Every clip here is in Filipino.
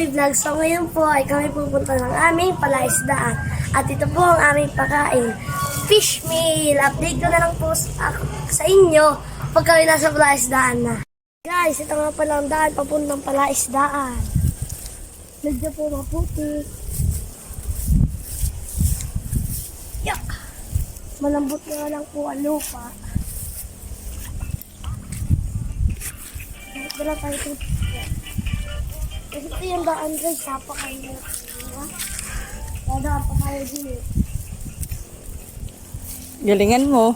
Boy Vlog. So ngayon po ay kami pupunta ng aming palaisdaan. At ito po ang aming pagkain. Fish meal. Update ko na lang po sa inyo pag kami nasa palaisdaan na. Guys, ito nga palang daan papuntang palaisdaan. Medyo po maputi. Yak! Malambot nga lang po ang lupa. Dala tayo ito. Kasi ito yung daan guys, napakain na. Dadaan pa tayo din eh. Galingan mo.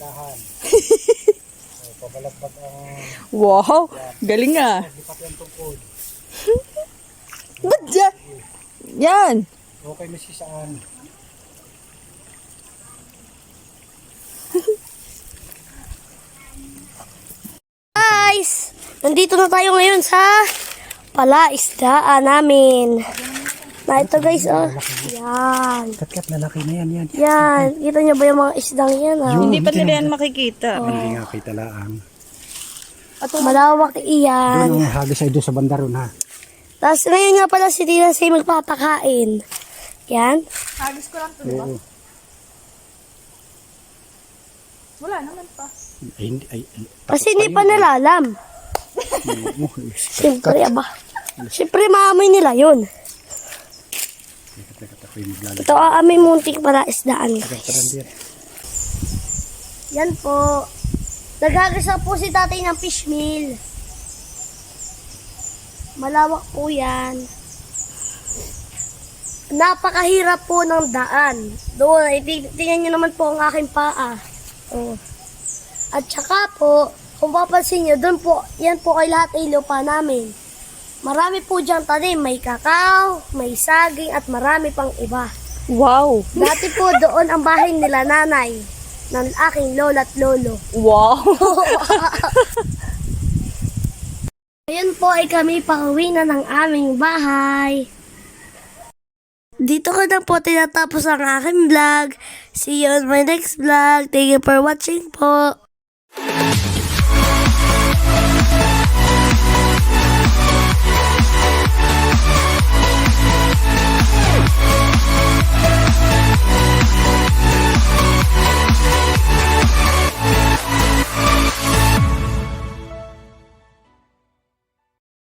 Dahan. Pabalagbag ang Wow, galing ah. lipat yung tungkod. Ba't dyan? Yan. Okay na siya saan. Guys, nandito na tayo ngayon sa palaisdaan namin. Na ito guys, oh. Yan. Kat lalaki na yan. Yan. Kita niyo ba yung mga isdang yan, ah? Hindi pa nila yan makikita. Hindi nga kita laang. Malawak iyan. Doon ang hagis ay doon sa banda ron ha. Tapos ngayon nga pala si Tina Say magpapakain. Yan. Hagis ko lang ito, Oo. Wala naman pa. Ay, hindi. Ay, Kasi hindi pa nalalam. Siyempre, aba. Siyempre, maamoy nila yun. Teka, ako yung maglalagay. Ito ang aming munting palaisdaan. Teka, Yan po. Nagagasa po si tatay ng fish meal. Malawak po yan. Napakahirap po ng daan. Doon, tingnan nyo naman po ang aking paa. Oh. At saka po, kung papansin nyo, doon po, yan po kay lahat ay lupa namin. Marami po diyang tanim. May kakao, may saging, at marami pang iba. Wow. Dati po doon ang bahay nila nanay ng aking lola at lolo. Wow. Ngayon po ay kami pauwi na ng aming bahay. Dito ko na po tinatapos ang aking vlog. See you on my next vlog. Thank you for watching po.